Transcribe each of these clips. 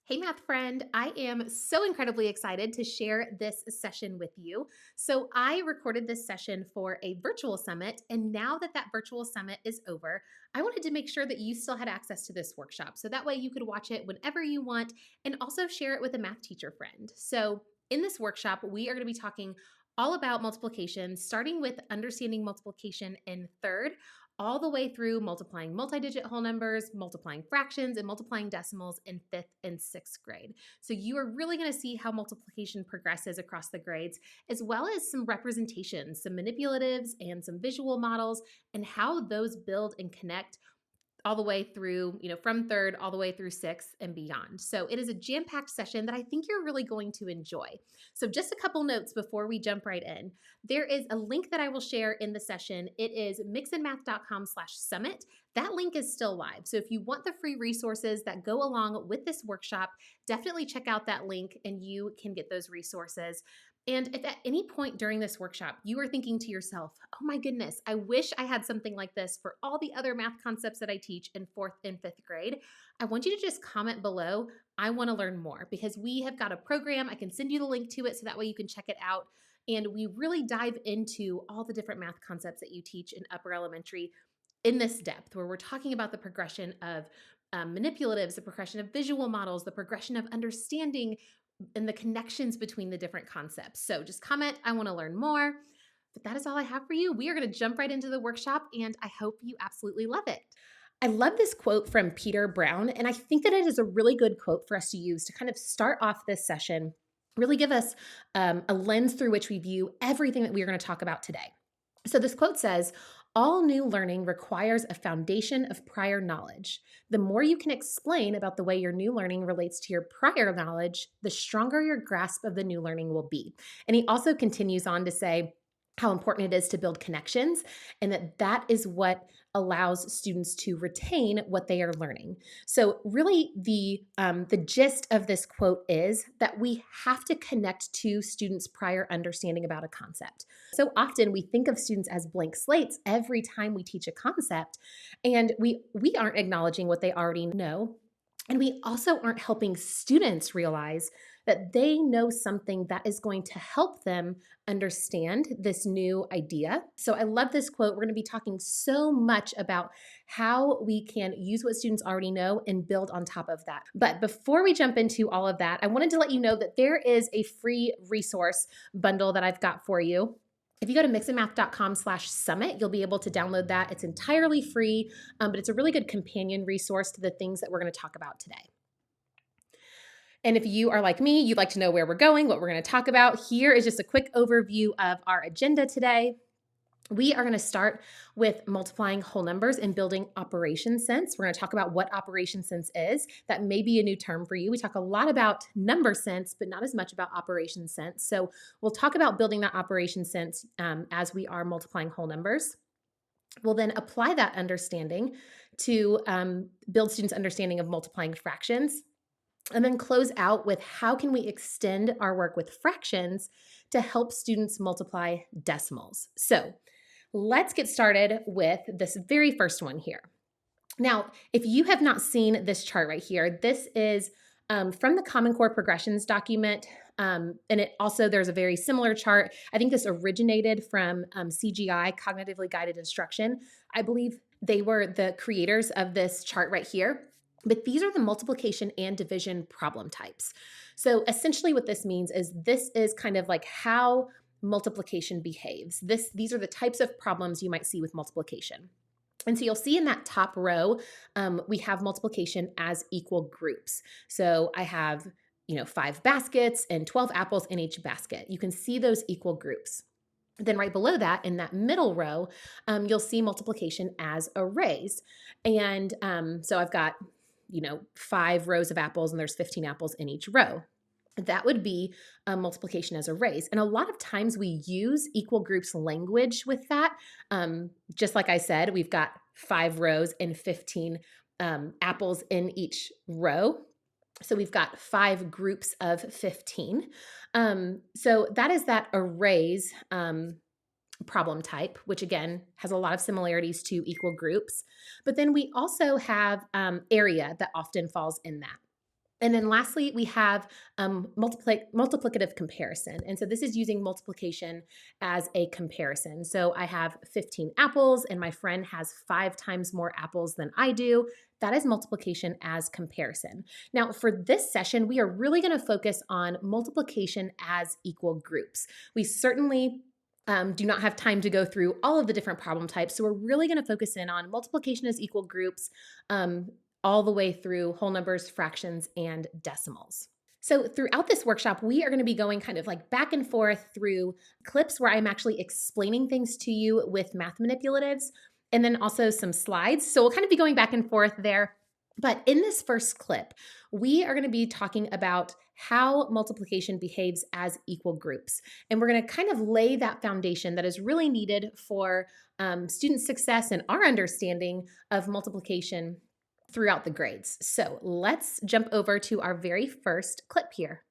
Hey, math friend, I am so incredibly excited to share this session with you. So, I recorded this session for a virtual summit, and now that that virtual summit is over, I wanted to make sure that you still had access to this workshop. So that way you could watch it whenever you want and also share it with a math teacher friend. So, in this workshop, we are going to be talking all about multiplication, starting with understanding multiplication in third, all the way through multiplying multi-digit whole numbers, multiplying fractions, and multiplying decimals in fifth and sixth grade. So you are really going to see how multiplication progresses across the grades, as well as some representations, some manipulatives, and some visual models, and how those build and connect all the way through, from third all the way through sixth and beyond. So it is a jam-packed session that I think you're really going to enjoy. So just a couple notes before we jump right in. There is a link that I will share in the session. It is mixandmath.com/summit. That link is still live. So if you want the free resources that go along with this workshop, definitely check out that link and you can get those resources. And if at any point during this workshop you are thinking to yourself, oh my goodness, I wish I had something like this for all the other math concepts that I teach in fourth and fifth grade, I want you to just comment below, I want to learn more, because we have got a program. I can send you the link to it so that way you can check it out. And we really dive into all the different math concepts that you teach in upper elementary in this depth, where we're talking about the progression of manipulatives, the progression of visual models, the progression of understanding, and the connections between the different concepts. So just comment, I want to learn more. But that is all I have for you. We are going to jump right into the workshop, and I hope you absolutely love it. I love this quote from Peter Brown, and I think that it is a really good quote for us to use to kind of start off this session, really give us a lens through which we view everything that we are going to talk about today. So this quote says, all new learning requires a foundation of prior knowledge. The more you can explain about the way your new learning relates to your prior knowledge, the stronger your grasp of the new learning will be. And he also continues on to say how important it is to build connections, and that is what allows students to retain what they are learning. So really the gist of this quote is that we have to connect to students' prior understanding about a concept. So often we think of students as blank slates every time we teach a concept, and we aren't acknowledging what they already know. And we also aren't helping students realize that they know something that is going to help them understand this new idea. So I love this quote. We're going to be talking so much about how we can use what students already know and build on top of that. But before we jump into all of that, I wanted to let you know that there is a free resource bundle that I've got for you. If you go to mixandmath.com/summit, you'll be able to download that. It's entirely free, but it's a really good companion resource to the things that we're going to talk about today. And if you are like me, you'd like to know where we're going, what we're going to talk about, here is just a quick overview of our agenda today. We are going to start with multiplying whole numbers and building operation sense. We're going to talk about what operation sense is. That may be a new term for you. We talk a lot about number sense, but not as much about operation sense. So we'll talk about building that operation sense as we are multiplying whole numbers. We'll then apply that understanding to build students' understanding of multiplying fractions, and then close out with how can we extend our work with fractions to help students multiply decimals. So let's get started with this very first one here. Now, if you have not seen this chart right here, this is from the Common Core Progressions document. And there's a very similar chart. I think this originated from CGI, Cognitively Guided Instruction. I believe they were the creators of this chart right here. But these are the multiplication and division problem types. So essentially what this means is this is kind of like how multiplication behaves. These are the types of problems you might see with multiplication. And so you'll see in that top row, we have multiplication as equal groups. So I have 5 baskets and 12 apples in each basket. You can see those equal groups. Then right below that, in that middle row, you'll see multiplication as arrays. And so I've got 5 rows of apples and there's 15 apples in each row. That would be multiplication as arrays. And a lot of times we use equal groups language with that. Just like I said, we've got 5 rows and 15 apples in each row. So we've got 5 groups of 15. So that is that arrays problem type, which again has a lot of similarities to equal groups. But then we also have area that often falls in that. And then lastly, we have multiplicative comparison. And so this is using multiplication as a comparison. So I have 15 apples and my friend has 5 times more apples than I do. That is multiplication as comparison. Now, for this session, we are really going to focus on multiplication as equal groups. We certainly do not have time to go through all of the different problem types. So we're really going to focus in on multiplication as equal groups, all the way through whole numbers, fractions, and decimals. So throughout this workshop, we are going to be going kind of like back and forth through clips where I'm actually explaining things to you with math manipulatives, and then also some slides. So we'll kind of be going back and forth there. But in this first clip, we are going to be talking about how multiplication behaves as equal groups. And we're going to kind of lay that foundation that is really needed for student success and our understanding of multiplication throughout the grades. So let's jump over to our very first clip here.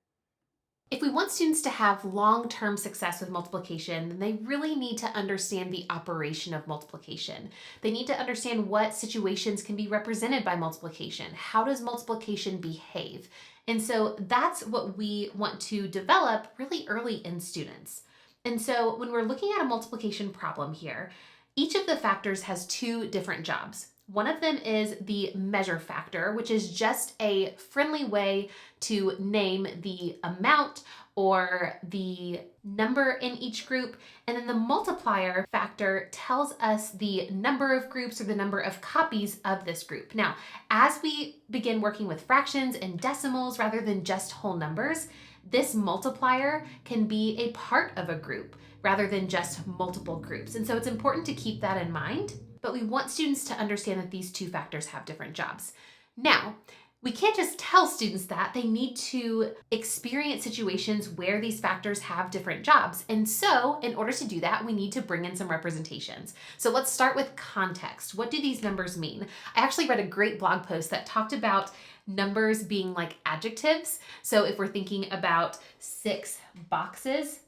If we want students to have long-term success with multiplication, then they really need to understand the operation of multiplication. They need to understand what situations can be represented by multiplication. How does multiplication behave? And so that's what we want to develop really early in students. And so when we're looking at a multiplication problem here, each of the factors has 2 different jobs. One of them is the measure factor, which is just a friendly way to name the amount or the number in each group. And then the multiplier factor tells us the number of groups or the number of copies of this group. Now, as we begin working with fractions and decimals rather than just whole numbers, this multiplier can be a part of a group rather than just multiple groups. And so it's important to keep that in mind. But we want students to understand that these 2 factors have different jobs. Now, we can't just tell students that. They need to experience situations where these factors have different jobs. And so, in order to do that, we need to bring in some representations. So let's start with context. What do these numbers mean? I actually read a great blog post that talked about numbers being like adjectives. So if we're thinking about 6 boxes,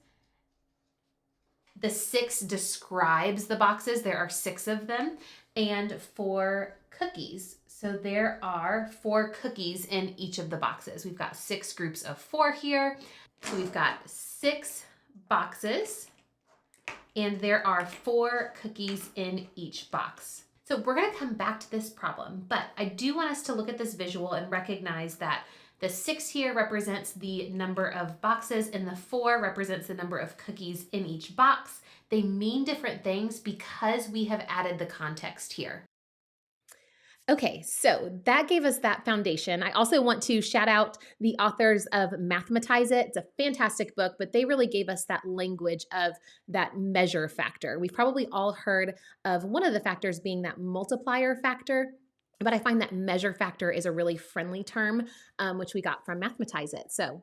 the 6 describes the boxes. There are 6 of them. And 4 cookies. So there are 4 cookies in each of the boxes. We've got 6 groups of 4 here. So we've got 6 boxes. And there are 4 cookies in each box. So we're going to come back to this problem. But I do want us to look at this visual and recognize that the 6 here represents the number of boxes and the 4 represents the number of cookies in each box. They mean different things because we have added the context here. Okay, so that gave us that foundation. I also want to shout out the authors of Mathematize It. It's a fantastic book, but they really gave us that language of that measure factor. We've probably all heard of one of the factors being that multiplier factor. But I find that measure factor is a really friendly term, which we got from Mathematize It. So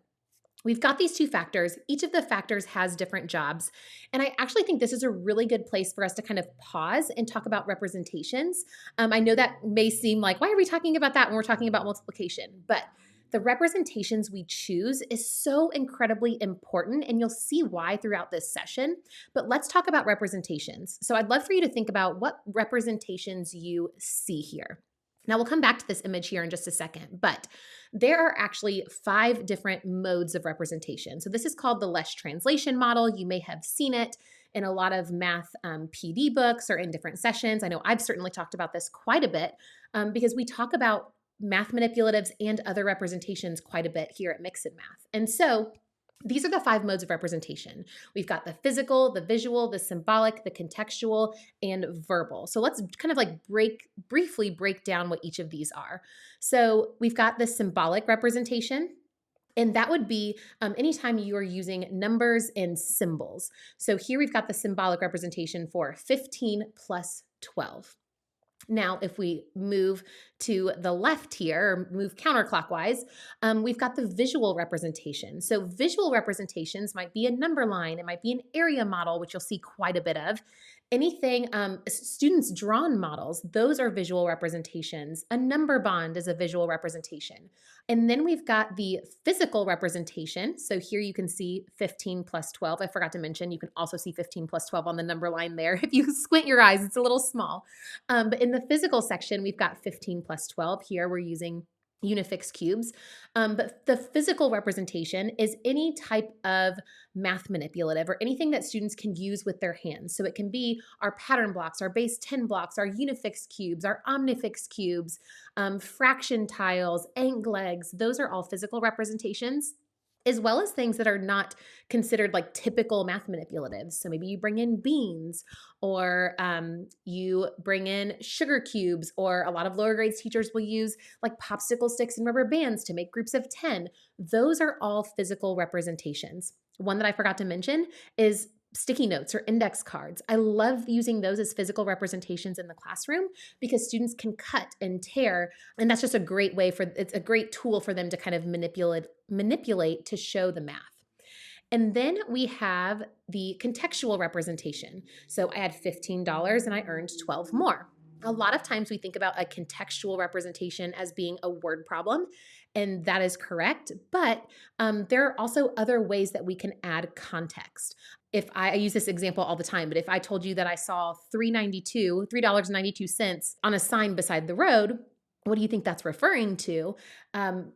we've got these 2 factors. Each of the factors has different jobs. And I actually think this is a really good place for us to kind of pause and talk about representations. I know that may seem like, why are we talking about that when we're talking about multiplication? But the representations we choose is so incredibly important, and you'll see why throughout this session. But let's talk about representations. So I'd love for you to think about what representations you see here. Now we'll come back to this image here in just a second, but there are actually 5 different modes of representation. So this is called the Lesch translation model. You may have seen it in a lot of math PD books or in different sessions. I know I've certainly talked about this quite a bit because we talk about math manipulatives and other representations quite a bit here at Mix and Math. And so these are the 5 modes of representation. We've got the physical, the visual, the symbolic, the contextual, and verbal. So let's kind of like briefly break down what each of these are. So we've got the symbolic representation, and that would be anytime you are using numbers and symbols. So here we've got the symbolic representation for 15 plus 12. Now, if we move to the left here, or move counterclockwise, we've got the visual representation. So visual representations might be a number line, it might be an area model, which you'll see quite a bit of. Anything, students' drawn models, those are visual representations. A number bond is a visual representation. And then we've got the physical representation. So here you can see 15 plus 12. I forgot to mention, you can also see 15 plus 12 on the number line there. If you squint your eyes, it's a little small. But in the physical section, we've got 15 plus 12. Here we're using unifix cubes. But the physical representation is any type of math manipulative or anything that students can use with their hands. So it can be our pattern blocks, our base 10 blocks, our unifix cubes, our omnifix cubes, fraction tiles, angle legs. Those are all physical representations, as well as things that are not considered like typical math manipulatives. So maybe you bring in beans, or you bring in sugar cubes, or a lot of lower grades teachers will use like popsicle sticks and rubber bands to make groups of 10. Those are all physical representations. One that I forgot to mention is sticky notes or index cards. I love using those as physical representations in the classroom because students can cut and tear, and that's just a great way it's a great tool for them to kind of manipulate to show the math. And then we have the contextual representation. So I had $15 and I earned 12 more. A lot of times we think about a contextual representation as being a word problem, and that is correct. But there are also other ways that we can add context. If I use this example all the time, but if I told you that I saw $3.92 on a sign beside the road, what do you think that's referring to?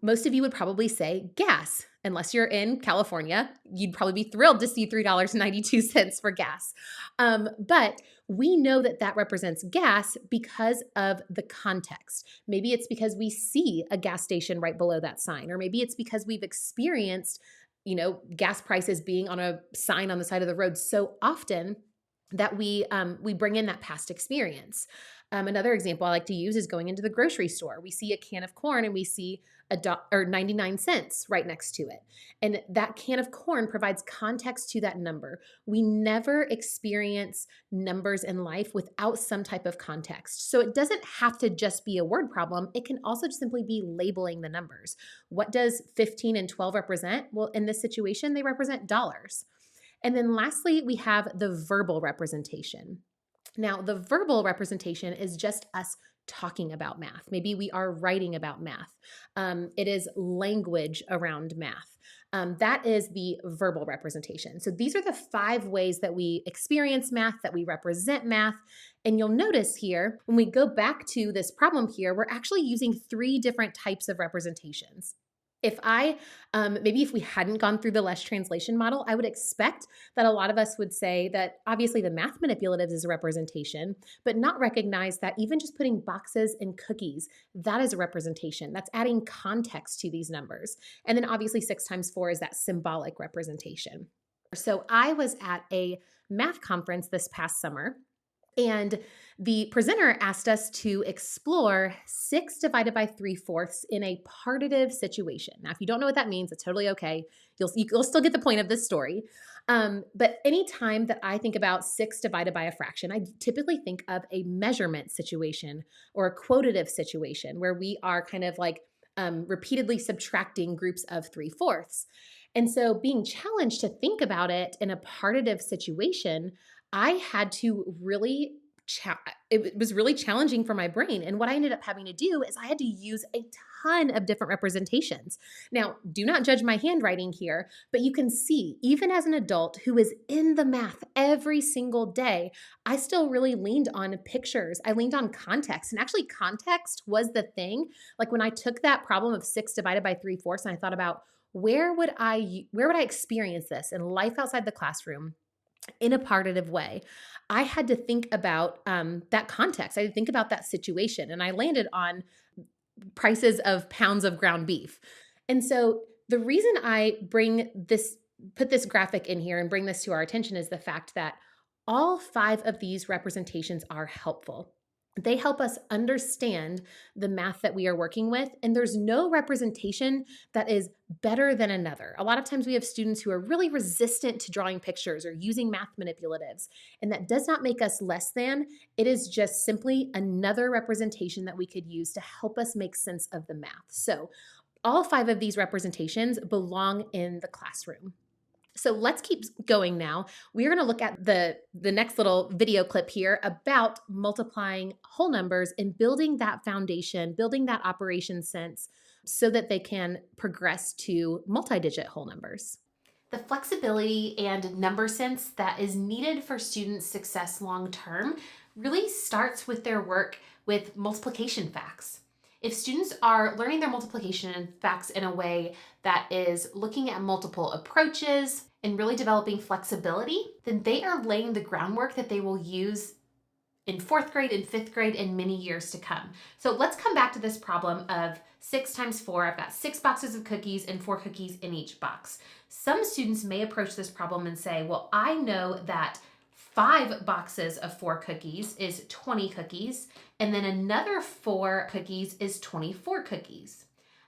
Most of you would probably say gas. Unless you're in California, you'd probably be thrilled to see $3.92 for gas. But we know that that represents gas because of the context. Maybe it's because we see a gas station right below that sign, or maybe it's because we've experienced, gas prices being on a sign on the side of the road so often that we bring in that past experience. Another example I like to use is going into the grocery store. We see a can of corn and we see 99 cents right next to it. And that can of corn provides context to that number. We never experience numbers in life without some type of context. So it doesn't have to just be a word problem. It can also just simply be labeling the numbers. What does 15 and 12 represent? Well, in this situation, they represent dollars. And then lastly, we have the verbal representation. Now, the verbal representation is just us talking about math. Maybe we are writing about math. It is language around math. That is the verbal representation. So these are the 5 ways that we experience math, that we represent math. And you'll notice here, when we go back to this problem here, we're actually using 3 different types of representations. If we hadn't gone through the Lesh translation model, I would expect that a lot of us would say that obviously the math manipulatives is a representation, but not recognize that even just putting boxes and cookies, that is a representation. That's adding context to these numbers. And then obviously 6 times 4 is that symbolic representation. So I was at a math conference this past summer, and the presenter asked us to explore 6 divided by 3/4 in a partitive situation. Now, if you don't know what that means, it's totally okay. You'll still get the point of this story. But anytime that I think about 6 divided by a fraction, I typically think of a measurement situation or a quotative situation where we are kind of like repeatedly subtracting groups of 3/4. And so being challenged to think about it in a partitive situation, I had to really it was really challenging for my brain. And what I ended up having to do is I had to use a ton of different representations. Now, do not judge my handwriting here, but you can see, even as an adult who is in the math every single day, I still really leaned on pictures. I leaned on context. And actually, context was the thing. Like when I took that problem of 6 divided by 3/4 and I thought about where would I experience this in life outside the classroom in a partitive way, I had to think about that context. I had to think about that situation. And I landed on prices of pounds of ground beef. And so the reason I put this graphic in here and bring this to our attention is the fact that all 5 of these representations are helpful. They help us understand the math that we are working with, and there's no representation that is better than another. A lot of times we have students who are really resistant to drawing pictures or using math manipulatives, and that does not make us less than. It is just simply another representation that we could use to help us make sense of the math. So all 5 of these representations belong in the classroom. So let's keep going now. We're going to look at the next little video clip here about multiplying whole numbers and building that foundation, building that operation sense so that they can progress to multi-digit whole numbers. The flexibility and number sense that is needed for students' success long-term really starts with their work with multiplication facts. If students are learning their multiplication facts in a way that is looking at multiple approaches and really developing flexibility, then they are laying the groundwork that they will use in fourth grade and fifth grade and many years to come. So let's come back to this problem of 6 times 4. I've got 6 boxes of cookies and 4 cookies in each box. Some students may approach this problem and say, well, I know that 5 boxes of 4 cookies is 20 cookies, and then another 4 cookies is 24 cookies.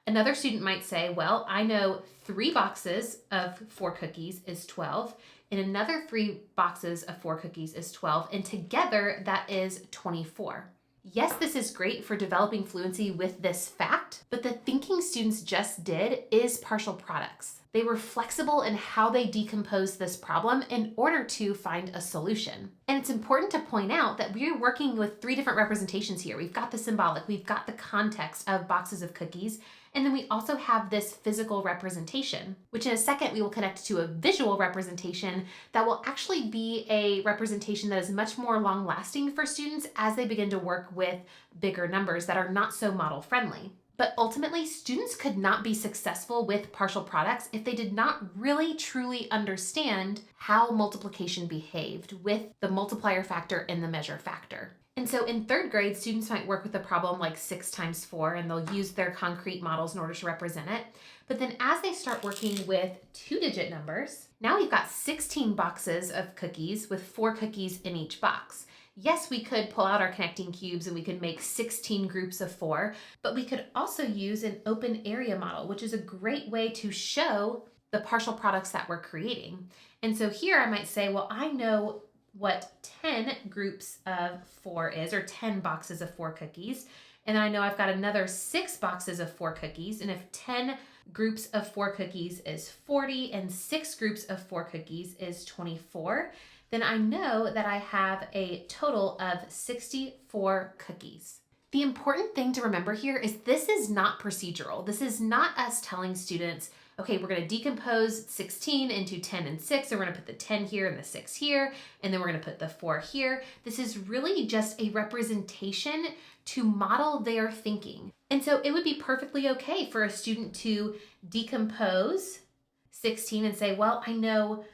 Another student might say, well, I know 3 boxes of 4 cookies is 12, and another 3 boxes of 4 cookies is 12, and together that is 24. Yes, this is great for developing fluency with this fact, but the thinking students just did is partial products. They were flexible in how they decomposed this problem in order to find a solution. And it's important to point out that we're working with 3 different representations here. We've got the symbolic, we've got the context of boxes of cookies, and then we also have this physical representation, which in a second we will connect to a visual representation that will actually be a representation that is much more long-lasting for students as they begin to work with bigger numbers that are not so model-friendly. But ultimately, students could not be successful with partial products if they did not really truly understand how multiplication behaved with the multiplier factor and the measure factor. And so in third grade, students might work with a problem like 6 times 4, and they'll use their concrete models in order to represent it. But then as they start working with 2-digit numbers, now we've got 16 boxes of cookies with 4 cookies in each box. Yes, we could pull out our connecting cubes and we could make 16 groups of 4, but we could also use an open area model, which is a great way to show the partial products that we're creating. And so here I might say, well, I know what 10 groups of 4 is, or 10 boxes of 4 cookies. And I know I've got another 6 boxes of 4 cookies. And if 10 groups of 4 cookies is 40 and 6 groups of 4 cookies is 24, then I know that I have a total of 64 cookies. The important thing to remember here is this is not procedural. This is not us telling students, okay, we're going to decompose 16 into 10 and 6, and we're going to put the 10 here and the 6 here, and then we're going to put the 4 here. This is really just a representation to model their thinking. And so it would be perfectly okay for a student to decompose 16 and say, well, I know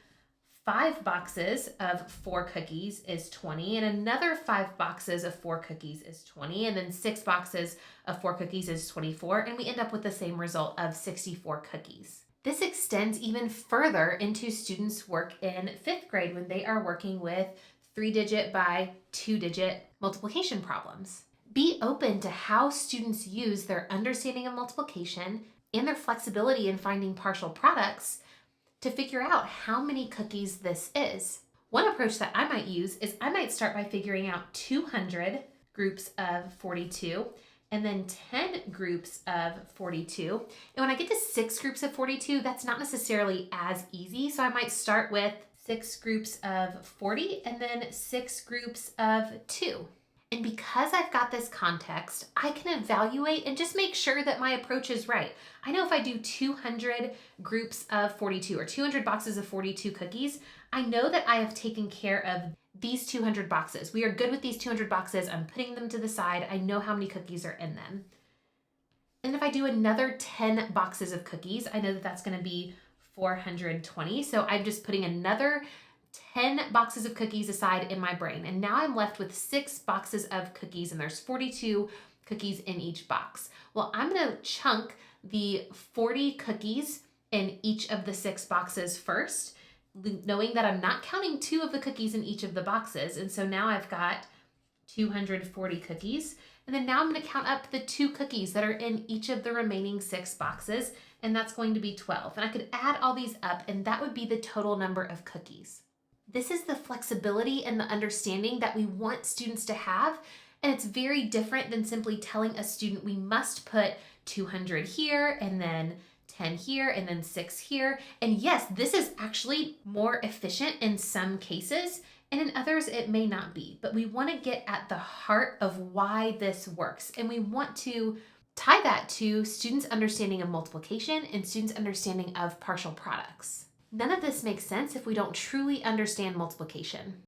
5 boxes of 4 cookies is 20, and another 5 boxes of 4 cookies is 20, and then 6 boxes of 4 cookies is 24, and we end up with the same result of 64 cookies. This extends even further into students' work in 5th grade when they are working with 3-digit by 2-digit multiplication problems. Be open to how students use their understanding of multiplication and their flexibility in finding partial products to figure out how many cookies this is. One approach that I might use is I might start by figuring out 200 groups of 42 and then 10 groups of 42. And when I get to 6 groups of 42, that's not necessarily as easy. So I might start with 6 groups of 40 and then 6 groups of 2. And because I've got this context, I can evaluate and just make sure that my approach is right. I know if I do 200 groups of 42 or 200 boxes of 42 cookies, I know that I have taken care of these 200 boxes. We are good with these 200 boxes. I'm putting them to the side. I know how many cookies are in them. And if I do another 10 boxes of cookies, I know that that's going to be 420. So I'm just putting another 10 boxes of cookies aside in my brain. And now I'm left with 6 boxes of cookies, and there's 42 cookies in each box. Well, I'm going to chunk the 40 cookies in each of the 6 boxes first, knowing that I'm not counting 2 of the cookies in each of the boxes. And so now I've got 240 cookies. And then now I'm going to count up the 2 cookies that are in each of the remaining 6 boxes, and that's going to be 12. And I could add all these up, and that would be the total number of cookies. This is the flexibility and the understanding that we want students to have, and it's very different than simply telling a student we must put 200 here and then 10 here and then 6 here. And yes, this is actually more efficient in some cases, and in others it may not be, but we want to get at the heart of why this works, and we want to tie that to students' understanding of multiplication and students' understanding of partial products. None of this makes sense if we don't truly understand multiplication.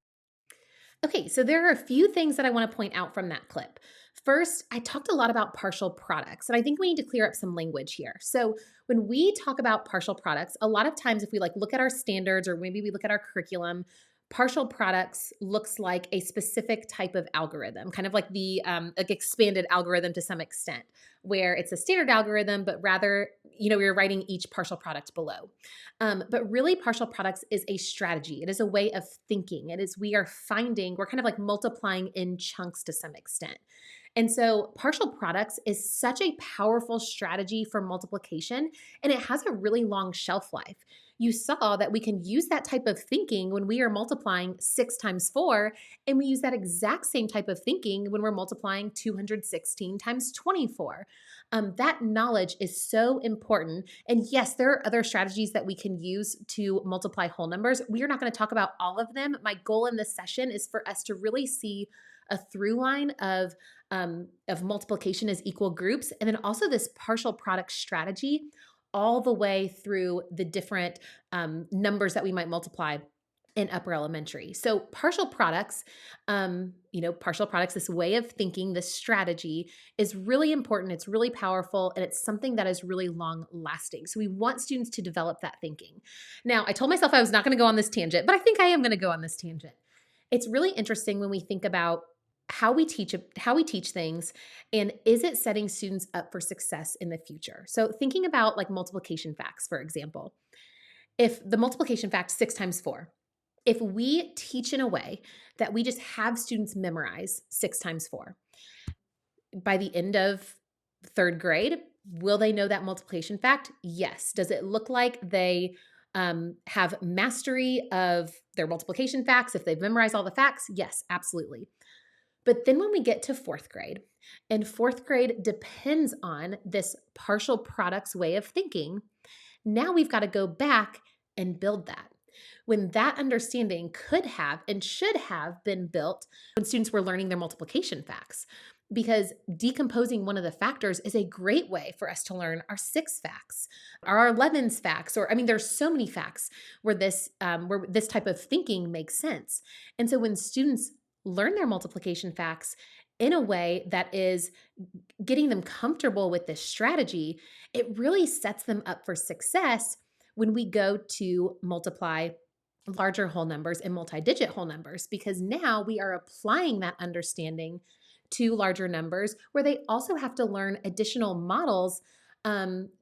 Okay, so there are a few things that I want to point out from that clip. First, I talked a lot about partial products, and I think we need to clear up some language here. So, when we talk about partial products, a lot of times if we look at our standards or maybe we look at our curriculum, partial products looks like a specific type of algorithm, kind of like the expanded algorithm to some extent, where it's a standard algorithm, but rather, we're writing each partial product below. But really, partial products is a strategy. It is a way of thinking. It is, we're kind of like multiplying in chunks to some extent. And so, partial products is such a powerful strategy for multiplication, and it has a really long shelf life. You saw that we can use that type of thinking when we are multiplying 6 times 4, and we use that exact same type of thinking when we're multiplying 216 times 24. That knowledge is so important. And yes, there are other strategies that we can use to multiply whole numbers. We are not going to talk about all of them. My goal in this session is for us to really see a through line of multiplication as equal groups, and then also this partial product strategy all the way through the different numbers that we might multiply in upper elementary. So partial products, this way of thinking, this strategy is really important. It's really powerful, and it's something that is really long lasting. So we want students to develop that thinking. Now, I told myself I was not going to go on this tangent, but I think I am going to go on this tangent. It's really interesting when we think about how we teach things, and is it setting students up for success in the future. So thinking about multiplication facts, for example, if the multiplication fact 6 times 4, if we teach in a way that we just have students memorize 6 times 4, by the end of third grade, will they know that multiplication fact? Yes. Does it look like they have mastery of their multiplication facts if they've memorized all the facts? Yes, absolutely. But then when we get to fourth grade, and fourth grade depends on this partial products way of thinking, now we've got to go back and build that. When that understanding could have and should have been built when students were learning their multiplication facts, because decomposing one of the factors is a great way for us to learn our 6 facts, our 11's facts, or there's so many facts where this type of thinking makes sense. And so when students learn their multiplication facts in a way that is getting them comfortable with this strategy, it really sets them up for success when we go to multiply larger whole numbers and multi-digit whole numbers, because now we are applying that understanding to larger numbers where they also have to learn additional models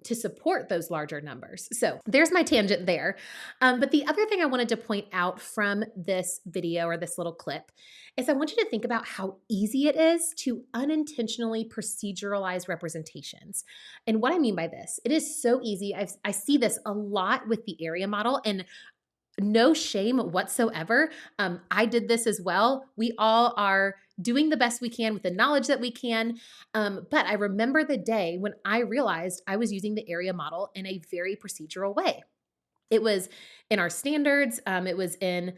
to support those larger numbers. So there's my tangent there. But the other thing I wanted to point out from this video or this little clip is I want you to think about how easy it is to unintentionally proceduralize representations. And what I mean by this, it is so easy. I see this a lot with the area model, and no shame whatsoever. I did this as well. We all are doing the best we can with the knowledge that we can. But I remember the day when I realized I was using the area model in a very procedural way. It was in our standards. It was in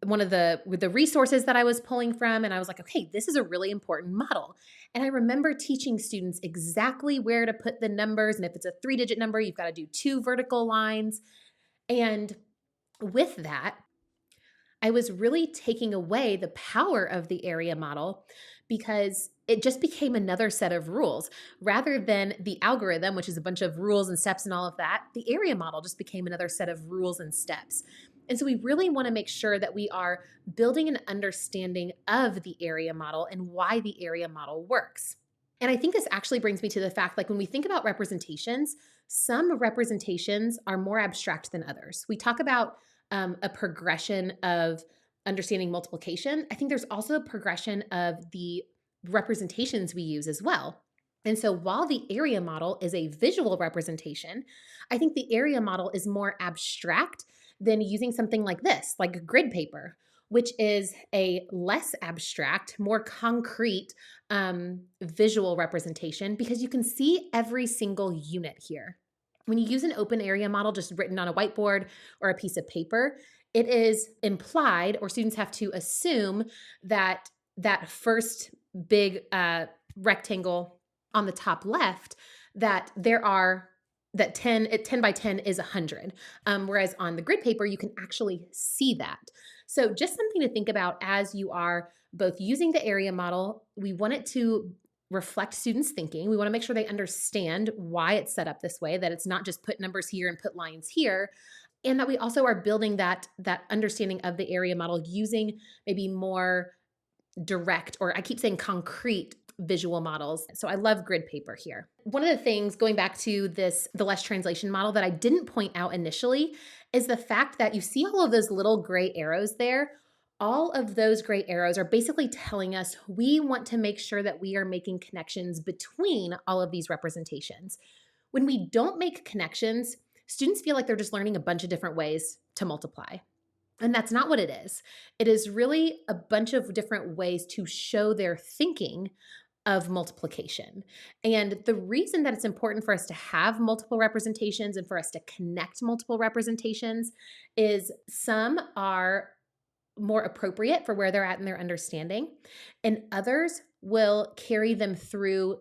one of the resources that I was pulling from. And I was like, okay, this is a really important model. And I remember teaching students exactly where to put the numbers. And if it's a 3-digit number, you've got to do 2 vertical lines. And with that, I was really taking away the power of the area model because it just became another set of rules. Rather than the algorithm, which is a bunch of rules and steps and all of that, the area model just became another set of rules and steps. And so we really want to make sure that we are building an understanding of the area model and why the area model works. And I think this actually brings me to the fact, when we think about representations, some representations are more abstract than others. We talk about a progression of understanding multiplication. I think there's also a progression of the representations we use as well. And so while the area model is a visual representation, I think the area model is more abstract than using something like this, like grid paper, which is a less abstract, more concrete visual representation because you can see every single unit here. When you use an open area model just written on a whiteboard or a piece of paper, it is implied, or students have to assume that that first big rectangle on the top left, that 10 by 10 is 100. Whereas on the grid paper, you can actually see that. So just something to think about as you are both using the area model. We want it to reflect students' thinking. We want to make sure they understand why it's set up this way, that it's not just put numbers here and put lines here, and that we also are building that understanding of the area model using maybe more direct, or I keep saying concrete, visual models. So I love grid paper here. One of the things, going back to the less translation model, that I didn't point out initially is the fact that you see all of those little gray arrows there. All of those gray arrows are basically telling us we want to make sure that we are making connections between all of these representations. When we don't make connections, students feel like they're just learning a bunch of different ways to multiply. And that's not what it is. It is really a bunch of different ways to show their thinking of multiplication. And the reason that it's important for us to have multiple representations and for us to connect multiple representations is some are more appropriate for where they're at in their understanding, and others will carry them through,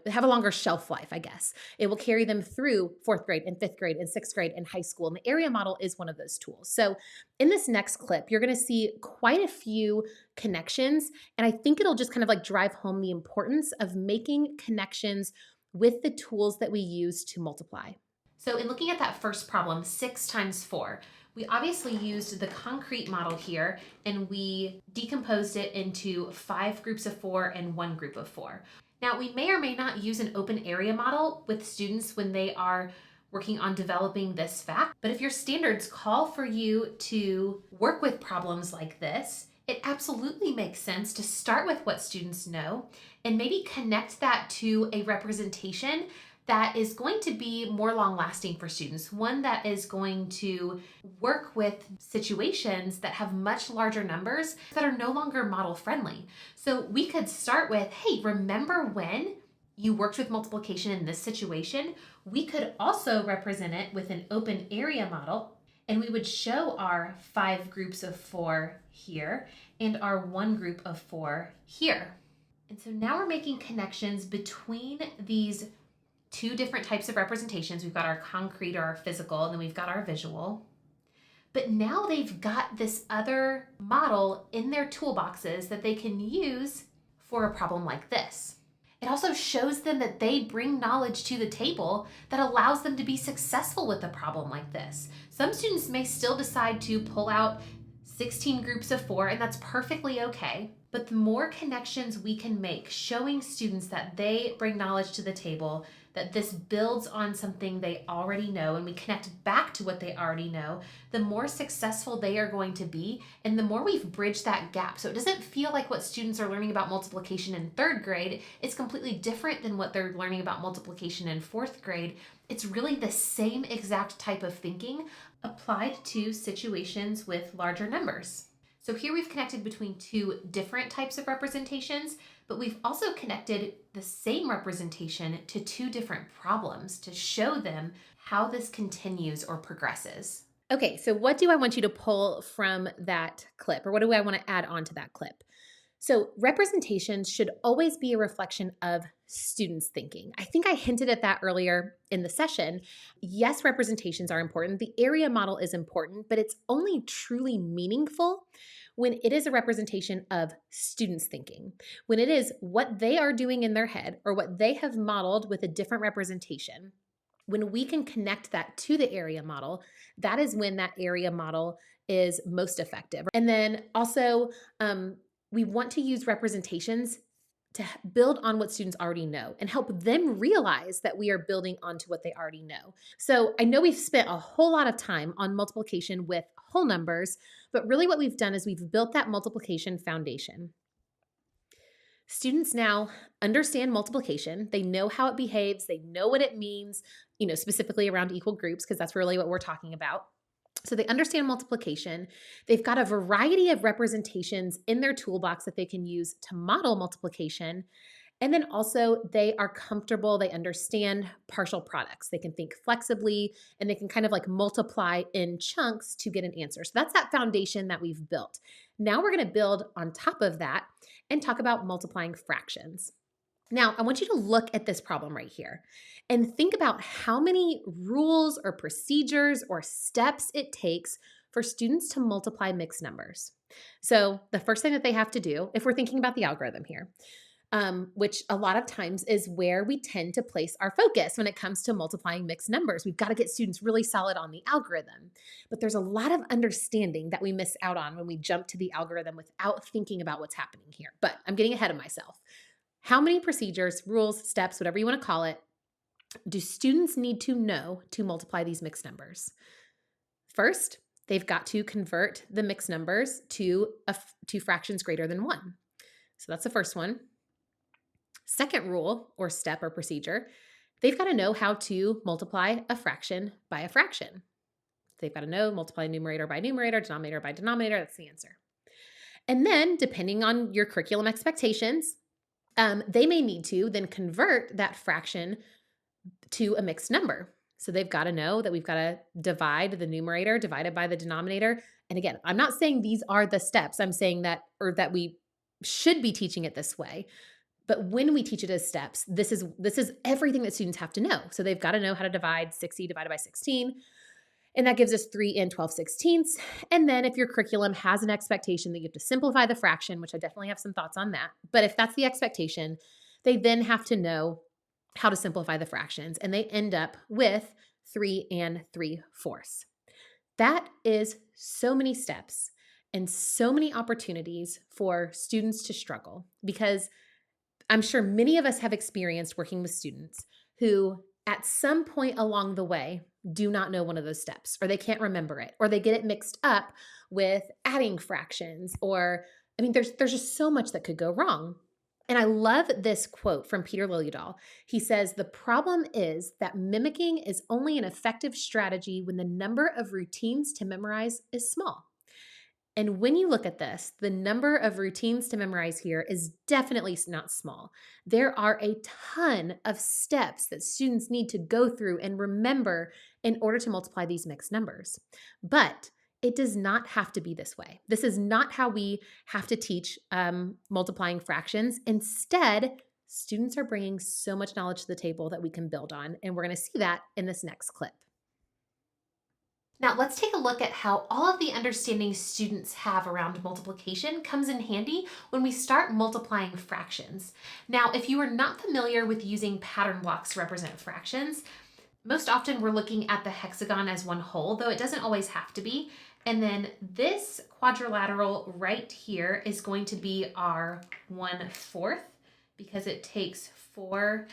have a longer shelf life, I guess. It will carry them through fourth grade and fifth grade and sixth grade and high school. And the area model is one of those tools. So in this next clip, you're going to see quite a few connections. And I think it'll just kind of like drive home the importance of making connections with the tools that we use to multiply. So in looking at that first problem, 6 times 4, we obviously used the concrete model here, and we decomposed it into 5 groups of 4 and 1 group of 4. Now, we may or may not use an open area model with students when they are working on developing this fact, but if your standards call for you to work with problems like this, it absolutely makes sense to start with what students know and maybe connect that to a representation that is going to be more long-lasting for students, one that is going to work with situations that have much larger numbers that are no longer model-friendly. So we could start with, hey, remember when you worked with multiplication in this situation? We could also represent it with an open area model, and we would show our 5 groups of 4 here and our 1 group of 4 here. And so now we're making connections between these 2 different types of representations. We've got our concrete or our physical, and then we've got our visual. But now they've got this other model in their toolboxes that they can use for a problem like this. It also shows them that they bring knowledge to the table that allows them to be successful with a problem like this. Some students may still decide to pull out 16 groups of 4, and that's perfectly okay. But the more connections we can make, showing students that they bring knowledge to the table, that this builds on something they already know, and we connect back to what they already know, the more successful they are going to be, and the more we've bridged that gap. So it doesn't feel like what students are learning about multiplication in 3rd grade is completely different than what they're learning about multiplication in 4th grade. It's really the same exact type of thinking applied to situations with larger numbers. So here we've connected between 2 different types of representations, but we've also connected the same representation to 2 different problems to show them how this continues or progresses. Okay, so what do I want you to pull from that clip, or what do I want to add on to that clip? So representations should always be a reflection of students' thinking. I think I hinted at that earlier in the session. Yes, representations are important. The area model is important, but it's only truly meaningful when it is a representation of students' thinking, when it is what they are doing in their head or what they have modeled with a different representation. When we can connect that to the area model, that is when that area model is most effective. And then also, we want to use representations to build on what students already know and help them realize that we are building onto what they already know. So I know we've spent a whole lot of time on multiplication with whole numbers, but really what we've done is we've built that multiplication foundation. Students now understand multiplication. They know how it behaves. They know what it means, specifically around equal groups, because that's really what we're talking about. So they understand multiplication. They've got a variety of representations in their toolbox that they can use to model multiplication. And then also they are comfortable, they understand partial products. They can think flexibly, and they can kind of like multiply in chunks to get an answer. So that's that foundation that we've built. Now we're going to build on top of that and talk about multiplying fractions. Now, I want you to look at this problem right here and think about how many rules or procedures or steps it takes for students to multiply mixed numbers. So the first thing that they have to do, if we're thinking about the algorithm here, which a lot of times is where we tend to place our focus when it comes to multiplying mixed numbers. We've got to get students really solid on the algorithm. But there's a lot of understanding that we miss out on when we jump to the algorithm without thinking about what's happening here. But I'm getting ahead of myself. How many procedures, rules, steps, whatever you want to call it, do students need to know to multiply these mixed numbers? First, they've got to convert the mixed numbers to fractions greater than 1. So that's the first one. Second rule or step or procedure, they've got to know how to multiply a fraction by a fraction. They've got to know multiply numerator by numerator, denominator by denominator. That's the answer. And then, depending on your curriculum expectations, they may need to then convert that fraction to a mixed number. So they've got to know that we've got to divide the numerator divided by the denominator. And again, I'm not saying these are the steps. I'm saying that we should be teaching it this way. But when we teach it as steps, this is everything that students have to know. So they've got to know how to divide 60 divided by 16. And that gives us 3 and 12/16. And then if your curriculum has an expectation that you have to simplify the fraction, which I definitely have some thoughts on that, but if that's the expectation, they then have to know how to simplify the fractions. And they end up with 3 and 3/4. That is so many steps and so many opportunities for students to struggle, because I'm sure many of us have experienced working with students who at some point along the way do not know one of those steps, or they can't remember it, or they get it mixed up with adding fractions, or there's just so much that could go wrong. And I love this quote from Peter Liljedahl. He says, "The problem is that mimicking is only an effective strategy when the number of routines to memorize is small." And when you look at this, the number of routines to memorize here is definitely not small. There are a ton of steps that students need to go through and remember in order to multiply these mixed numbers. But it does not have to be this way. This is not how we have to teach multiplying fractions. Instead, students are bringing so much knowledge to the table that we can build on. And we're going to see that in this next clip. Now let's take a look at how all of the understanding students have around multiplication comes in handy when we start multiplying fractions. Now, if you are not familiar with using pattern blocks to represent fractions, most often we're looking at the hexagon as one whole, though it doesn't always have to be. And then this quadrilateral right here is going to be our 1/4, because it takes 4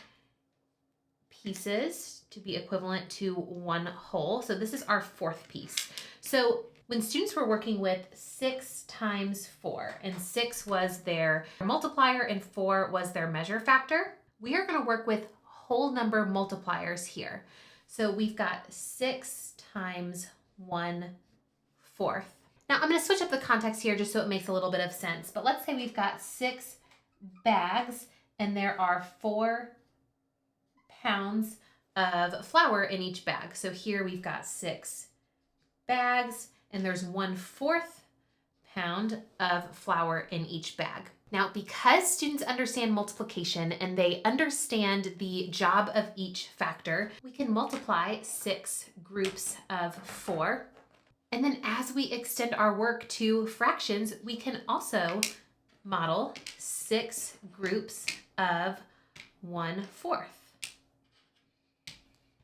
pieces to be equivalent to one whole. So this is our 4th piece. So when students were working with 6 times 4, and 6 was their multiplier and 4 was their measure factor, we are going to work with whole number multipliers here. So we've got 6 times 1/4. Now I'm going to switch up the context here just so it makes a little bit of sense. But let's say we've got 6 bags and there are 4 pounds of flour in each bag. So here we've got 6 bags and there's 1/4 pound of flour in each bag. Now, because students understand multiplication and they understand the job of each factor, we can multiply 6 groups of 4. And then as we extend our work to fractions, we can also model 6 groups of 1/4.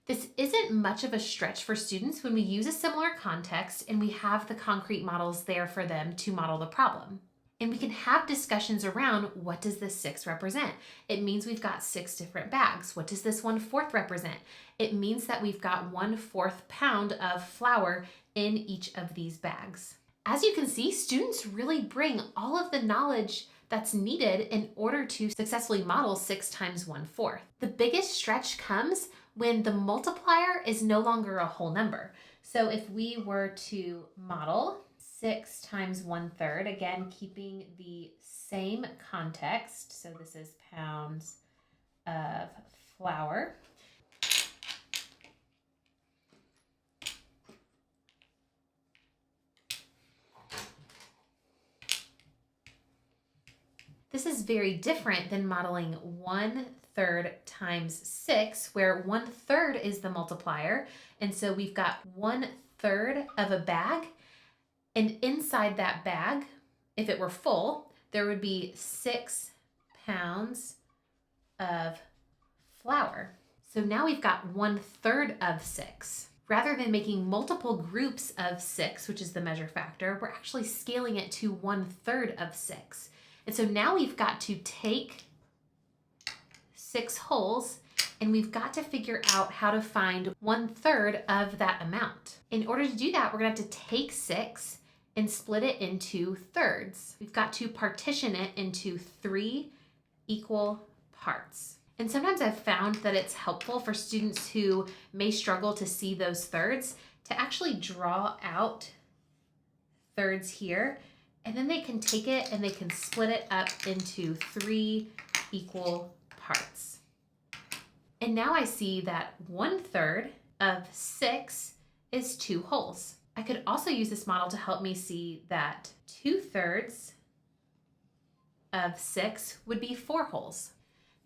This isn't much of a stretch for students when we use a similar context and we have the concrete models there for them to model the problem. And we can have discussions around, what does this 6 represent? It means we've got 6 different bags. What does this 1/4 represent? It means that we've got 1/4 pound of flour in each of these bags. As you can see, students really bring all of the knowledge that's needed in order to successfully model 6 times 1/4. The biggest stretch comes when the multiplier is no longer a whole number. So if we were to model 6 times 1/3, again, keeping the same context, so this is pounds of flour. This is very different than modeling 1/3 times 6, where 1/3 is the multiplier. And so we've got 1/3 of a bag. And inside that bag, if it were full, there would be 6 pounds of flour. So now we've got 1/3 of 6. Rather than making multiple groups of 6, which is the measure factor, we're actually scaling it to 1/3 of 6. And so now we've got to take 6 wholes and we've got to figure out how to find 1/3 of that amount. In order to do that, we're going to have to take 6 and split it into thirds. We've got to partition it into 3 equal parts. And sometimes I've found that it's helpful for students who may struggle to see those thirds to actually draw out thirds here, and then they can take it and they can split it up into 3 equal parts. And now I see that 1/3 of 6 is 2 wholes. I could also use this model to help me see that 2/3 of 6 would be 4 wholes.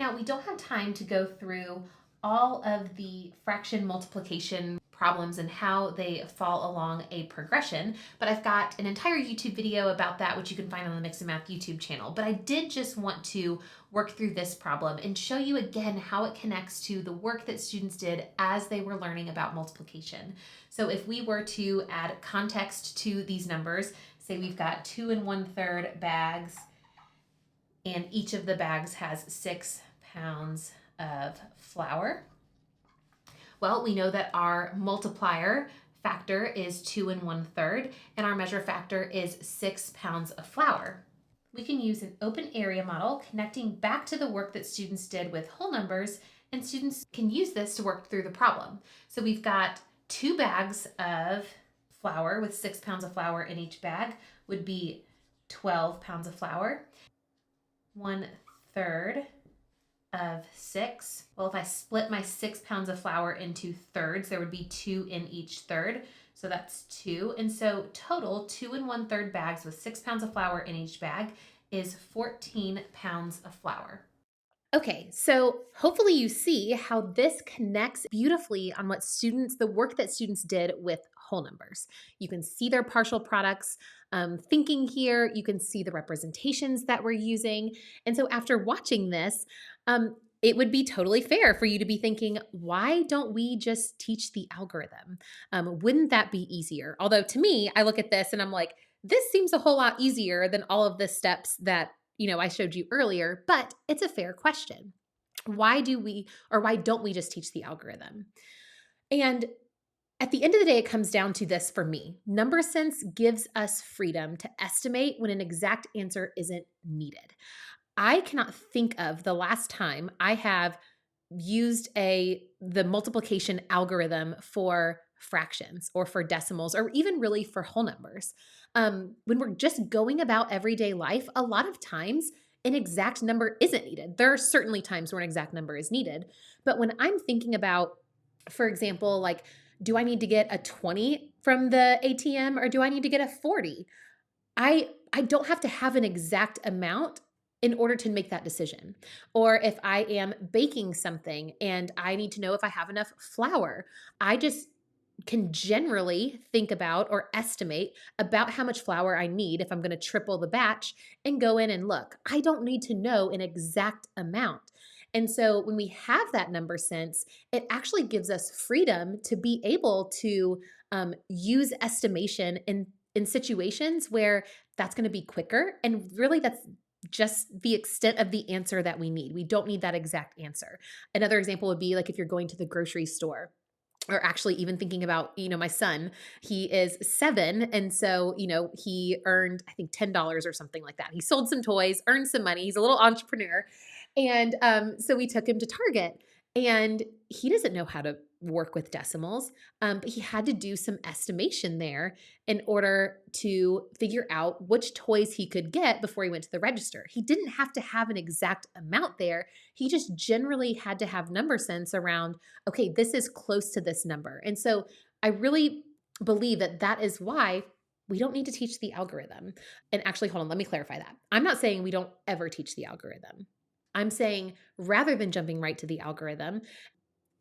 Now, we don't have time to go through all of the fraction multiplication problems and how they fall along a progression, but I've got an entire YouTube video about that, which you can find on the Mix and Math YouTube channel. But I did just want to work through this problem and show you again how it connects to the work that students did as they were learning about multiplication. So if we were to add context to these numbers, say we've got 2 1/3 bags, and each of the bags has 6 pounds of flour. Well, we know that our multiplier factor is 2 1/3, and our measure factor is 6 pounds of flour. We can use an open area model connecting back to the work that students did with whole numbers, and students can use this to work through the problem. So we've got 2 bags of flour with 6 pounds of flour in each bag would be 12 pounds of flour. 1/3 of 6. Well, if I split my 6 pounds of flour into thirds, there would be 2 in each third. So that's 2. And so total 2 1/3 bags with 6 pounds of flour in each bag is 14 pounds of flour. Okay, so hopefully you see how this connects beautifully on the work that students did with whole numbers. You can see their partial products thinking here. You can see the representations that we're using. And so after watching this, it would be totally fair for you to be thinking, why don't we just teach the algorithm? Wouldn't that be easier? Although to me, I look at this and I'm like, this seems a whole lot easier than all of the steps that I showed you earlier, but it's a fair question. Why don't we just teach the algorithm? And at the end of the day, it comes down to this for me. Number sense gives us freedom to estimate when an exact answer isn't needed. I cannot think of the last time I have used the multiplication algorithm for fractions or for decimals or even really for whole numbers. When we're just going about everyday life, a lot of times an exact number isn't needed. There are certainly times where an exact number is needed. But when I'm thinking about, for example, like, do I need to get a 20 from the ATM or do I need to get a 40? I don't have to have an exact amount in order to make that decision. Or if I am baking something and I need to know if I have enough flour, I just can generally think about or estimate about how much flour I need if I'm going to triple the batch and go in and look. I don't need to know an exact amount. And so when we have that number sense, it actually gives us freedom to be able to use estimation in situations where that's going to be quicker. And really, that's just the extent of the answer that we need. We don't need that exact answer. Another example would be like if you're going to the grocery store, or actually even thinking about, my son, he is 7. And so, he earned, I think, $10 or something like that. He sold some toys, earned some money. He's a little entrepreneur. And so we took him to Target and he doesn't know how to work with decimals, but he had to do some estimation there in order to figure out which toys he could get before he went to the register. He didn't have to have an exact amount there. He just generally had to have number sense around, okay, this is close to this number. And so I really believe that is why we don't need to teach the algorithm. And actually, hold on, let me clarify that. I'm not saying we don't ever teach the algorithm. I'm saying rather than jumping right to the algorithm,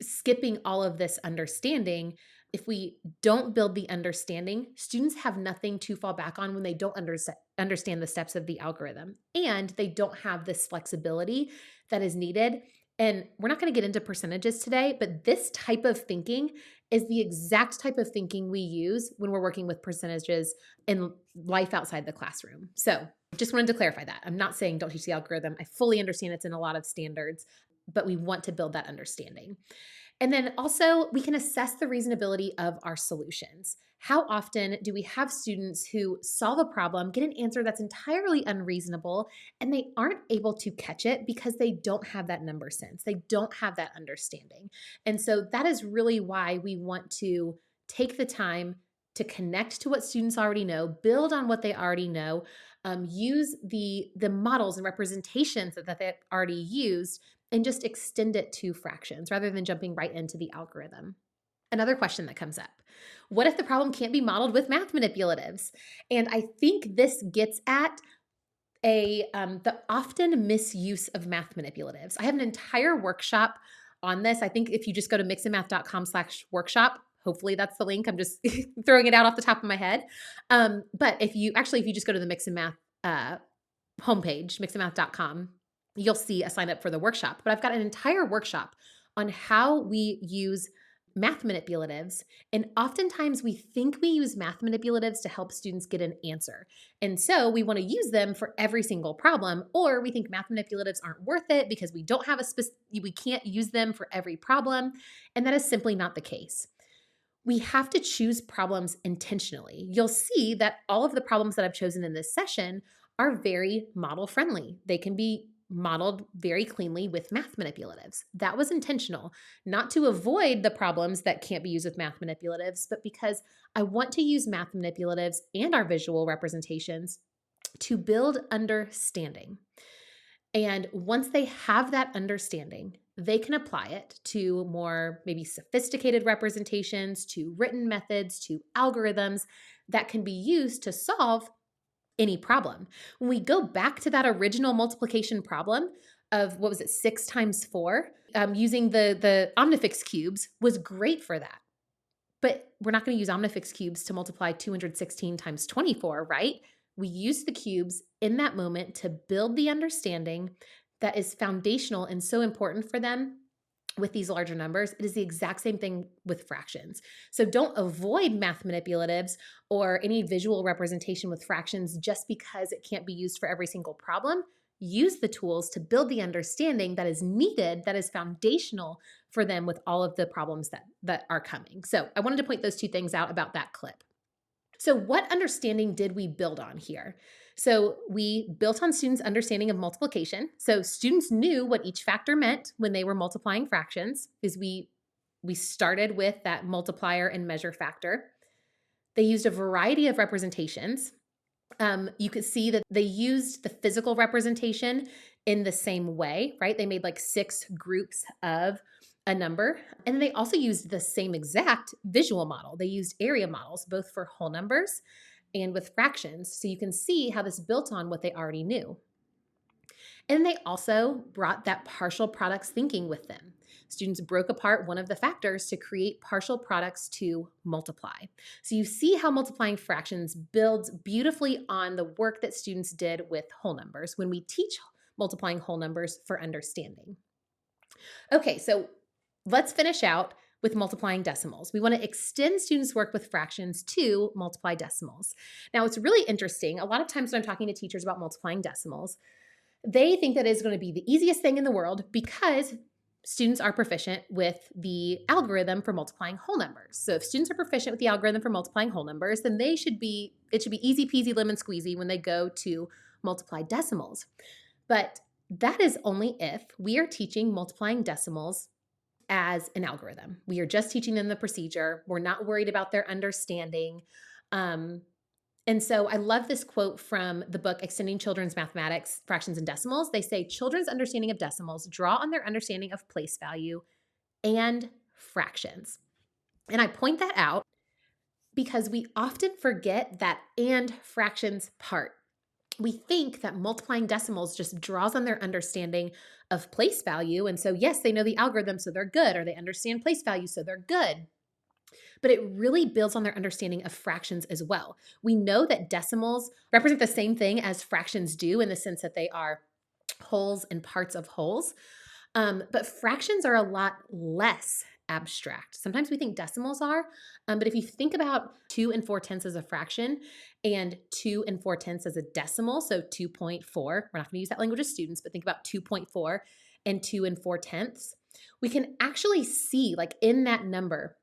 skipping all of this understanding, If we don't build the understanding, students have nothing to fall back on when they don't understand the steps of the algorithm, and they don't have this flexibility that is needed. And we're not going to get into percentages today, but this type of thinking is the exact type of thinking we use when we're working with percentages in life outside the classroom. So just wanted to clarify that. I'm not saying don't teach the algorithm. I fully understand it's in a lot of standards, but we want to build that understanding. And then also, we can assess the reasonability of our solutions. How often do we have students who solve a problem, get an answer that's entirely unreasonable, and they aren't able to catch it because they don't have that number sense? They don't have that understanding. And so that is really why we want to take the time to connect to what students already know, build on what they already know, use the models and representations that they've already used, and just extend it to fractions rather than jumping right into the algorithm. Another question that comes up: what if the problem can't be modeled with math manipulatives? And I think this gets at the often misuse of math manipulatives. I have an entire workshop on this. I think if you just go to mixandmath.com/workshop, hopefully that's the link. I'm just throwing it out off the top of my head. But if you just go to the Mix and Math homepage, mixandmath.com, you'll see a sign up for the workshop. But I've got an entire workshop on how we use math manipulatives. And oftentimes we think we use math manipulatives to help students get an answer. And so we want to use them for every single problem, or we think math manipulatives aren't worth it because we don't have we can't use them for every problem. And that is simply not the case. We have to choose problems intentionally. You'll see that all of the problems that I've chosen in this session are very model friendly. They can be modeled very cleanly with math manipulatives. That was intentional, not to avoid the problems that can't be used with math manipulatives, but because I want to use math manipulatives and our visual representations to build understanding. And once they have that understanding, they can apply it to more maybe sophisticated representations, to written methods, to algorithms that can be used to solve any problem. When we go back to that original multiplication problem of, what was it, 6 times 4, using the Omnifix cubes was great for that. But we're not going to use Omnifix cubes to multiply 216 times 24, right? We use the cubes in that moment to build the understanding that is foundational and so important for them with these larger numbers. It is the exact same thing with fractions. So don't avoid math manipulatives or any visual representation with fractions just because it can't be used for every single problem. Use the tools to build the understanding that is needed, that is foundational for them with all of the problems that are coming. So I wanted to point those two things out about that clip. So what understanding did we build on here? So we built on students' understanding of multiplication. So students knew what each factor meant when they were multiplying fractions, because we started with that multiplier and measure factor. They used a variety of representations. You could see that they used the physical representation in the same way, right? They made like 6 groups of a number. And they also used the same exact visual model. They used area models, both for whole numbers and with fractions. So you can see how this built on what they already knew. And they also brought that partial products thinking with them. Students broke apart one of the factors to create partial products to multiply. So you see how multiplying fractions builds beautifully on the work that students did with whole numbers when we teach multiplying whole numbers for understanding. Okay, so let's finish out with multiplying decimals. We want to extend students' work with fractions to multiply decimals. Now, it's really interesting. A lot of times when I'm talking to teachers about multiplying decimals, they think that it's going to be the easiest thing in the world because students are proficient with the algorithm for multiplying whole numbers. So if students are proficient with the algorithm for multiplying whole numbers, then it should be easy peasy lemon squeezy when they go to multiply decimals. But that is only if we are teaching multiplying decimals as an algorithm. We are just teaching them the procedure. We're not worried about their understanding. And so I love this quote from the book, Extending Children's Mathematics, Fractions and Decimals. They say, children's understanding of decimals draw on their understanding of place value and fractions. And I point that out because we often forget that and fractions part. We think that multiplying decimals just draws on their understanding of place value. And so, yes, they know the algorithm, so they're good, or they understand place value, so they're good. but it really builds on their understanding of fractions as well. We know that decimals represent the same thing as fractions do in the sense that they are wholes and parts of wholes. But fractions are a lot less abstract. Sometimes we think decimals are, but if you think about 2 and 4 tenths as a fraction and 2 and 4 tenths as a decimal, so 2.4, we're not going to use that language as students, but think about 2.4 and 2 and 4 tenths. We can actually see, like in that number,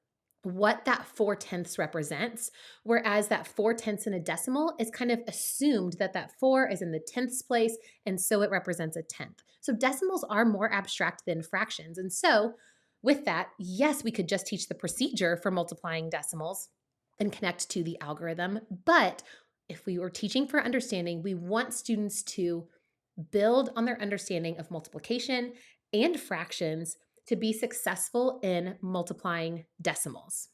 what that 4 tenths represents, whereas that 4 tenths in a decimal is kind of assumed that that 4 is in the tenths place, and so it represents a tenth. So decimals are more abstract than fractions. And so with that, yes, we could just teach the procedure for multiplying decimals and connect to the algorithm. But if we were teaching for understanding, we want students to build on their understanding of multiplication and fractions to be successful in multiplying decimals.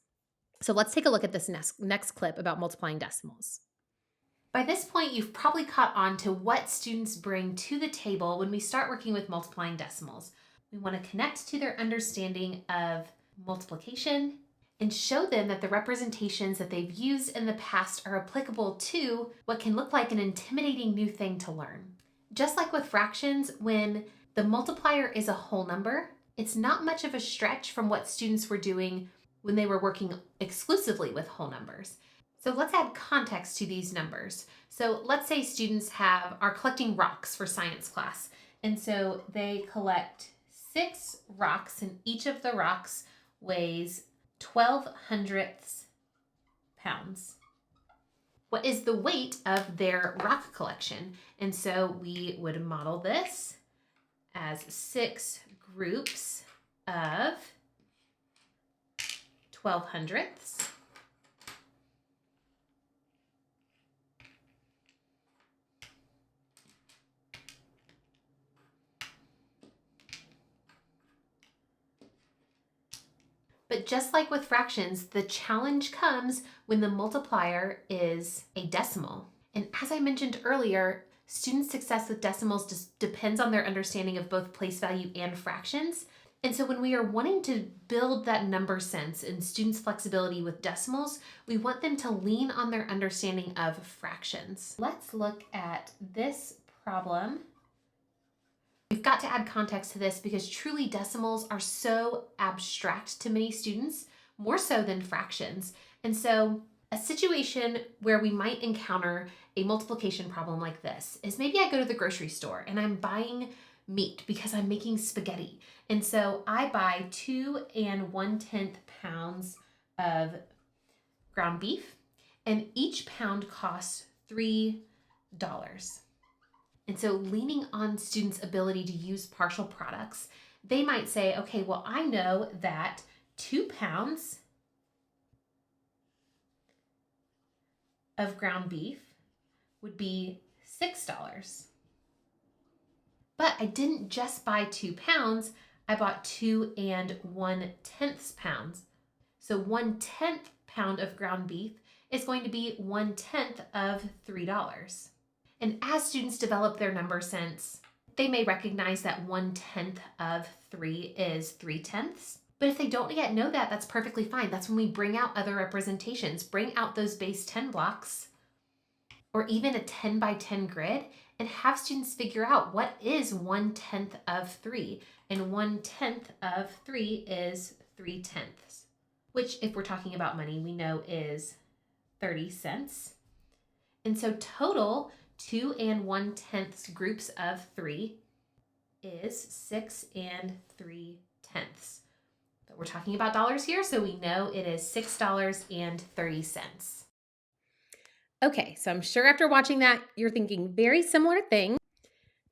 So let's take a look at this next clip about multiplying decimals. By this point, you've probably caught on to what students bring to the table when we start working with multiplying decimals. We want to connect to their understanding of multiplication and show them that the representations that they've used in the past are applicable to what can look like an intimidating new thing to learn. Just like with fractions, when the multiplier is a whole number, it's not much of a stretch from what students were doing when they were working exclusively with whole numbers. So let's add context to these numbers. So let's say students are collecting rocks for science class. And so they collect 6 rocks, and each of the rocks weighs 12 hundredths pounds. What is the weight of their rock collection? And so we would model this as 6 groups of 12 hundredths. But just like with fractions, the challenge comes when the multiplier is a decimal. And as I mentioned earlier, students' success with decimals just depends on their understanding of both place value and fractions. And so when we are wanting to build that number sense and students' flexibility with decimals, we want them to lean on their understanding of fractions. Let's look at this problem. We've got to add context to this because truly decimals are so abstract to many students, more so than fractions. And so a situation where we might encounter a multiplication problem like this is maybe I go to the grocery store and I'm buying meat because I'm making spaghetti. And so I buy 2 1/10 pounds of ground beef, and each pound costs $3. And so leaning on students' ability to use partial products, they might say, okay, well, I know that 2 pounds of ground beef would be $6. But I didn't just buy 2 pounds, I bought 2 1/10 pounds. So 1/10 pound of ground beef is going to be 1/10 of $3. And as students develop their number sense, they may recognize that 1/10 of 3 is 3/10. But if they don't yet know that, that's perfectly fine. That's when we bring out other representations, bring out those base 10 blocks, or even a 10 by 10 grid, and have students figure out what is 1/10 of 3. And 1/10 of 3 is 3/10, which if we're talking about money, we know is 30 cents. And so total 2 1/10 groups of 3 is 6 3/10. But we're talking about dollars here, so we know it is $6.30. Okay, so I'm sure after watching that, you're thinking very similar thing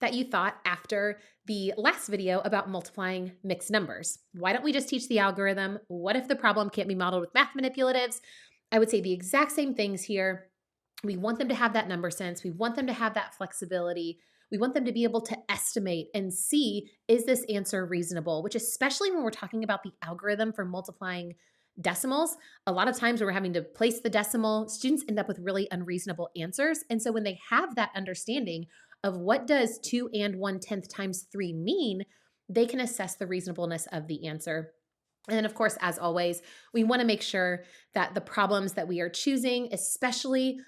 that you thought after the last video about multiplying mixed numbers. Why don't we just teach the algorithm? What if the problem can't be modeled with math manipulatives? I would say the exact same things here. We want them to have that number sense. We want them to have that flexibility. We want them to be able to estimate and see, is this answer reasonable? Which, especially when we're talking about the algorithm for multiplying decimals, a lot of times when we're having to place the decimal, students end up with really unreasonable answers. And so when they have that understanding of what does 2 1/10 times 3 mean, they can assess the reasonableness of the answer And then, of course, as always, we want to make sure that the problems that we are choosing, especially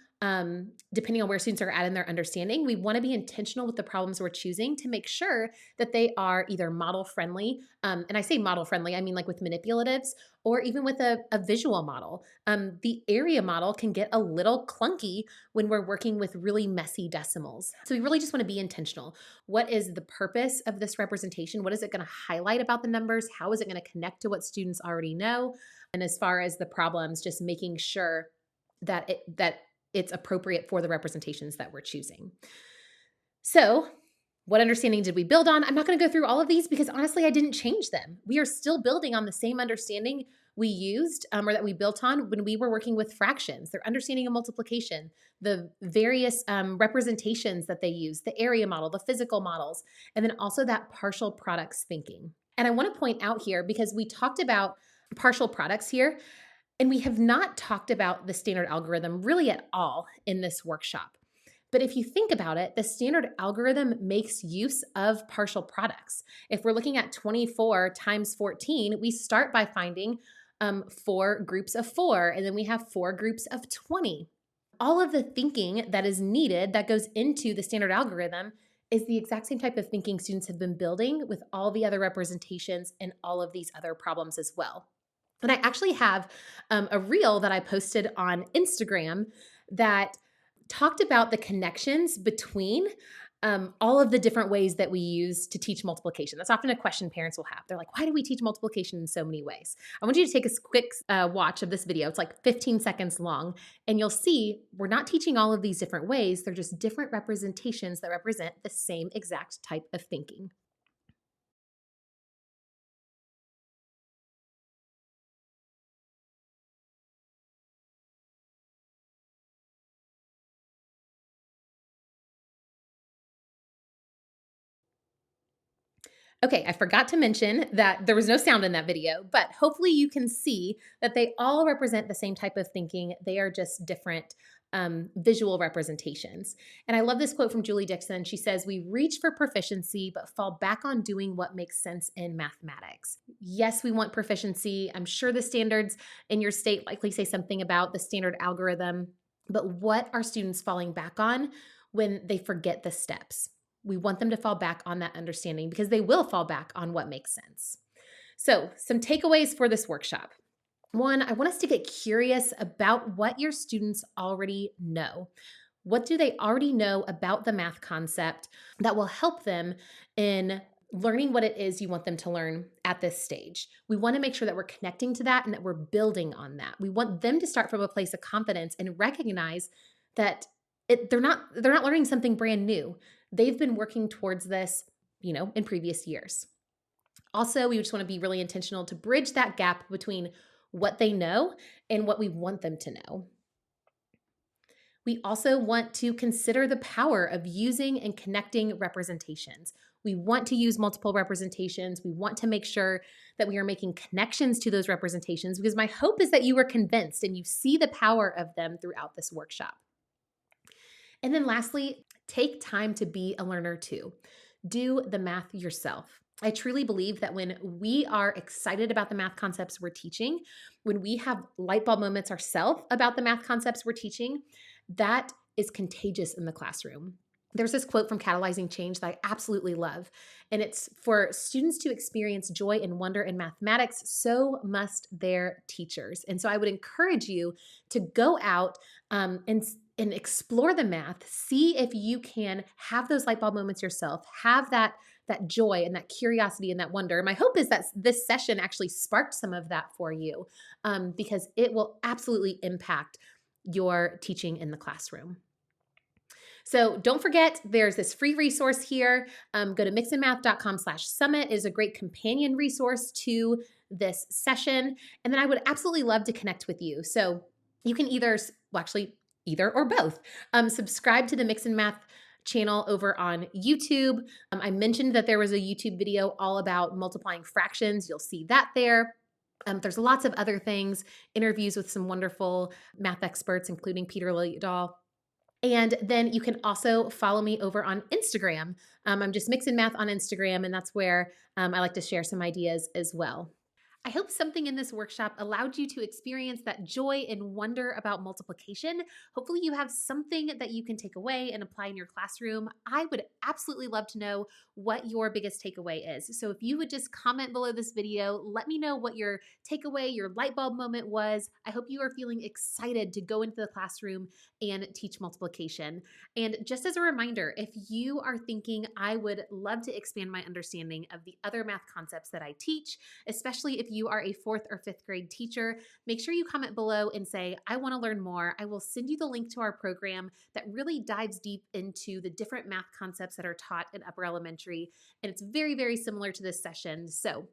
depending on where students are at in their understanding, we want to be intentional with the problems we're choosing to make sure that they are either model friendly. And I say model friendly, I mean like with manipulatives or even with a visual model. The area model can get a little clunky when we're working with really messy decimals. So we really just want to be intentional. What is the purpose of this representation? What is it going to highlight about the numbers? How is it going to connect to what students already know? And as far as the problems, just making sure that it's appropriate for the representations that we're choosing. So, what understanding did we build on? I'm not going to go through all of these because honestly, I didn't change them. We are still building on the same understanding we used or that we built on when we were working with fractions, their understanding of multiplication, the various representations that they use, the area model, the physical models, and then also that partial products thinking. And I want to point out here because we talked about partial products here, and we have not talked about the standard algorithm really at all in this workshop. But if you think about it, the standard algorithm makes use of partial products. If we're looking at 24 times 14, we start by finding 4 groups of 4, and then we have 4 groups of 20. All of the thinking that is needed that goes into the standard algorithm is the exact same type of thinking students have been building with all the other representations and all of these other problems as well. And I actually have a reel that I posted on Instagram that talked about the connections between all of the different ways that we use to teach multiplication. That's often a question parents will have. They're like, why do we teach multiplication in so many ways? I want you to take a quick watch of this video. It's like 15 seconds long, and you'll see we're not teaching all of these different ways. They're just different representations that represent the same exact type of thinking. Okay, I forgot to mention that there was no sound in that video, but hopefully you can see that they all represent the same type of thinking. They are just different visual representations. And I love this quote from Julie Dixon. She says, "We reach for proficiency, but fall back on doing what makes sense in mathematics." Yes, we want proficiency. I'm sure the standards in your state likely say something about the standard algorithm, but what are students falling back on when they forget the steps? We want them to fall back on that understanding because they will fall back on what makes sense. So, some takeaways for this workshop. One, I want us to get curious about what your students already know. What do they already know about the math concept that will help them in learning what it is you want them to learn at this stage? We want to make sure that we're connecting to that and that we're building on that. We want them to start from a place of confidence and recognize that they're not learning something brand new. They've been working towards this, in previous years. Also, we just want to be really intentional to bridge that gap between what they know and what we want them to know. We also want to consider the power of using and connecting representations. We want to use multiple representations. We want to make sure that we are making connections to those representations because my hope is that you are convinced and you see the power of them throughout this workshop. And then lastly, take time to be a learner too. Do the math yourself. I truly believe that when we are excited about the math concepts we're teaching, when we have light bulb moments ourselves about the math concepts we're teaching, that is contagious in the classroom. There's this quote from Catalyzing Change that I absolutely love, and it's for students to experience joy and wonder in mathematics, so must their teachers. And so I would encourage you to go out and explore the math, see if you can have those light bulb moments yourself, have that joy and that curiosity and that wonder. My hope is that this session actually sparked some of that for you because it will absolutely impact your teaching in the classroom. So don't forget, there's this free resource here. Go to mixandmath.com/summit. It is a great companion resource to this session. And then I would absolutely love to connect with you. So you can either or both, subscribe to the Mix and Math channel over on YouTube. I mentioned that there was a YouTube video all about multiplying fractions. You'll see that there. There's lots of other things, interviews with some wonderful math experts, including Peter Liljedahl. And then you can also follow me over on Instagram. I'm just Mix and Math on Instagram, and that's where I like to share some ideas as well. I hope something in this workshop allowed you to experience that joy and wonder about multiplication. Hopefully, you have something that you can take away and apply in your classroom. I would absolutely love to know what your biggest takeaway is. So, if you would just comment below this video, let me know what your takeaway, your light bulb moment was. I hope you are feeling excited to go into the classroom and teach multiplication. And just as a reminder, if you are thinking, I would love to expand my understanding of the other math concepts that I teach, especially if you are a fourth or fifth grade teacher, make sure you comment below and say, I want to learn more. I will send you the link to our program that really dives deep into the different math concepts that are taught in upper elementary. And it's very, very similar to this session. So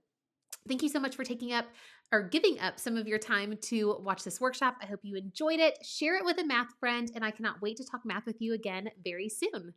thank you so much for taking up or giving up some of your time to watch this workshop. I hope you enjoyed it. Share it with a math friend, and I cannot wait to talk math with you again very soon.